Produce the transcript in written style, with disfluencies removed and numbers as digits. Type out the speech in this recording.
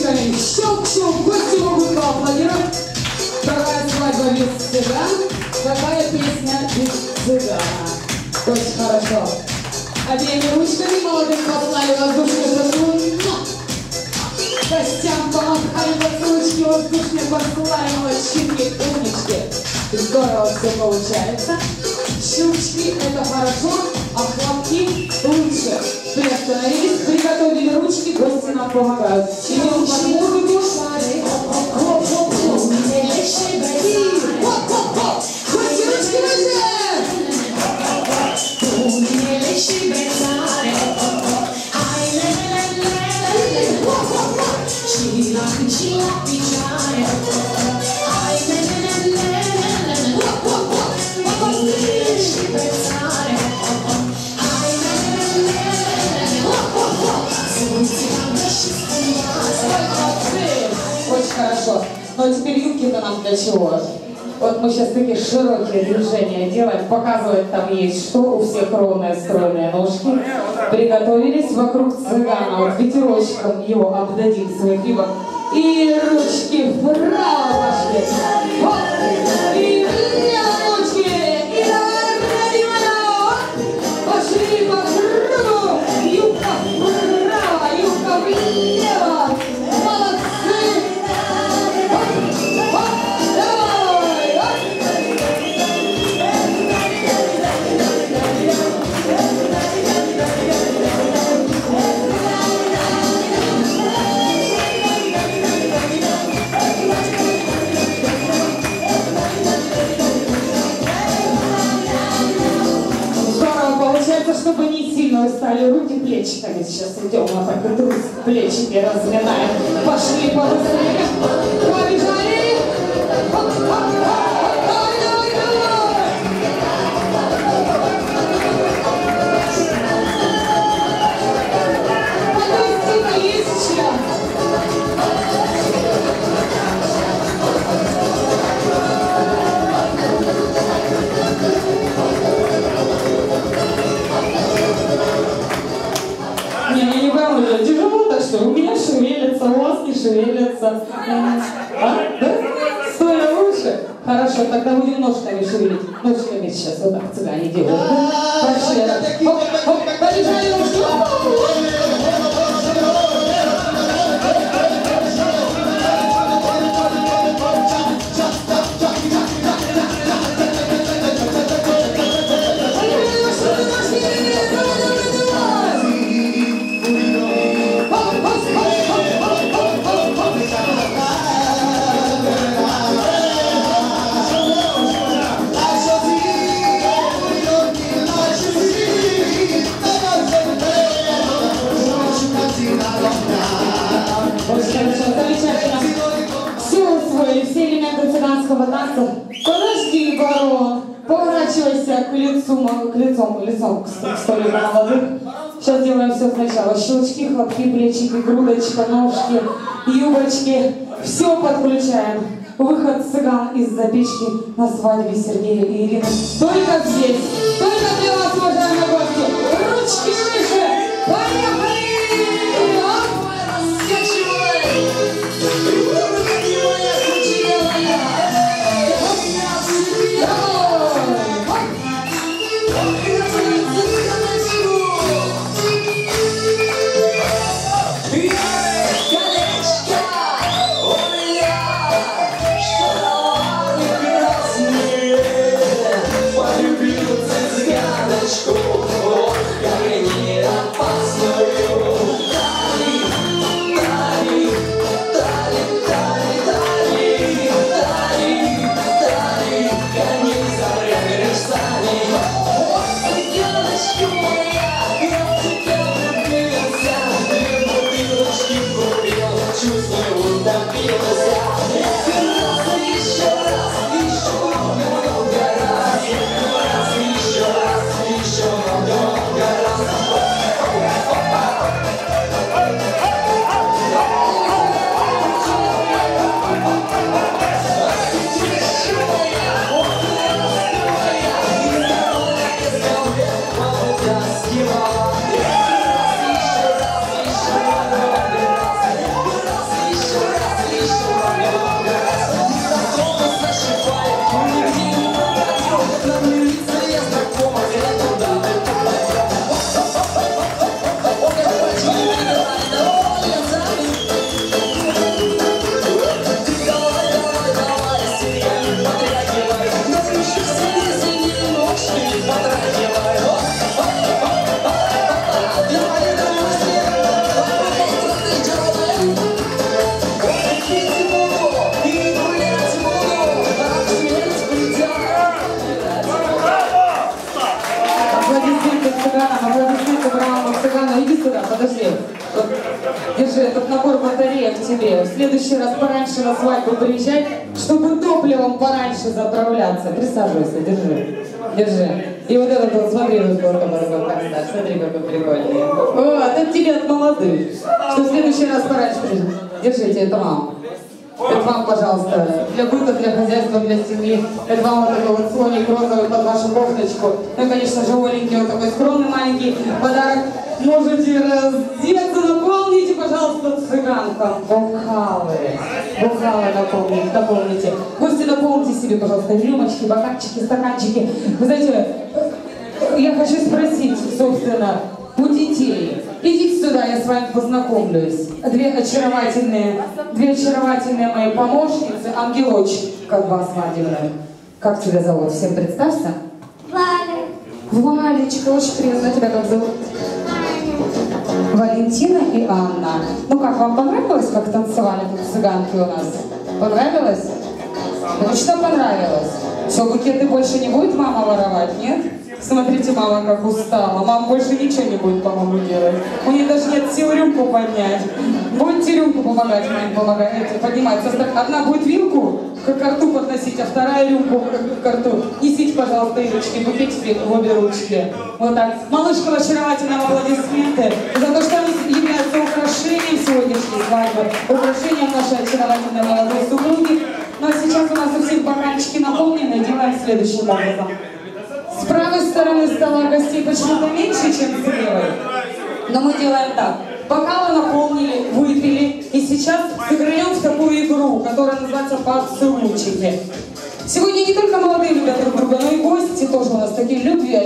клавишами. Щелк-щелк, гости могут поаплодировать. Какая свадьба без цыган? Какая песня без цыгана? Очень хорошо. Обеими ручками молодым послали воздушный поцелуй. Гостям помахали поцелуйчики, воздушные посылаем мальчики, умнички. Здорово все получается. Щелчки — это хорошо, а хлопки лучше. Приостановились, приготовили ручки, гости нам помогают. Идем под музыку. Гости, ручки выше! Очень хорошо. Ну а теперь юбки-то нам для чего? Вот мы сейчас такие широкие движения делаем, показывать там есть что, у всех ровные стройные ножки. Приготовились вокруг цыгана, вот ветерочком его обдадим своим грибом. И ручки вправо пошли. Вот. И влево ручки. И давай, пошли по кругу. Юбка вправо, юбка влево. Молодцы. Чтобы не сильно устали руки, плечиками сейчас идем, вот так и трус, плечики разминаем. Пошли побыстрее, побежали! Давай, давай, давай! Подвести-то есть чем? Тяжело так что? У меня шевелится, у вас не шевелится. А? Да? Стоя лучше? Хорошо, тогда будем ножками шевелить. Ножками сейчас вот так цыгане делают. Пошли. Побежали ножки. Все элементы цыганского танца. Подожди, барон. Поворачивайся к лицом к столику молодых. Сейчас делаем все сначала. Щелчки, хлопки, плечики, грудочка, ножки, юбочки. Все подключаем. Выход цыган из-за печки на свадьбе Сергея и Ирины. Только здесь. Только для вас, уважаемые гости. Ручки выше. Поехали! Держи этот набор батареек тебе. В следующий раз пораньше на свадьбу приезжай, чтобы топливом пораньше заправляться. Присаживайся, держи. Держи. И вот этот вот, смотри, вот такой констакт. Смотри, какой прикольный. Вот, это тебе от молодых. Что в следующий раз пораньше приезжай. Держите, это вам. Это вам, пожалуйста, для быта, для хозяйства, для семьи. Это вам вот такой вот слоник розовый под вашу кофточку. Ну и, конечно же, оленький, вот такой скромный маленький подарок. Можете раздеться, наполните, пожалуйста, цыганкам. Бокалы. Бокалы наполните. Гости, наполните себе, пожалуйста, рюмочки, бокальчики, стаканчики. Вы знаете, я хочу спросить, собственно, у детей. Идите сюда, я с вами познакомлюсь. Две очаровательные мои помощницы, ангелочка вас, Владимир. Как тебя зовут? Всем представься. Валя. Валечка, очень приятно. Тебя как зовут? Валентина и Анна. Ну как, вам понравилось, как танцевали тут цыганки у нас? Понравилось? Точно понравилось? Все, букеты больше не будет мама воровать, нет? Смотрите, мама как устала. Мама больше ничего не будет, по-моему, делать. У нее даже нет сил рюмку поднять. Будете рюмку помогать, маме поднимать. Одна будет вилку к рту подносить, а вторая рюмку к рту. Несите, пожалуйста, Ирочки, букетики в обе ручки. Вот так. Малышкам очаровательные аплодисменты за то, что они являются украшением сегодняшней свадьбы, украшением нашей очаровательной молодой супруги. Ну а сейчас у нас у всех бокальчики наполнены. Делаем следующим образом. С правой стороны стола гостей почему-то меньше, чем с левой. Но мы делаем так. Бокалы наполнили, выпили. И сейчас сыграем в такую игру, которая называется «Поцелуйчики». Сегодня не только молодые любят друг друга, но и гости тоже у нас такие любви.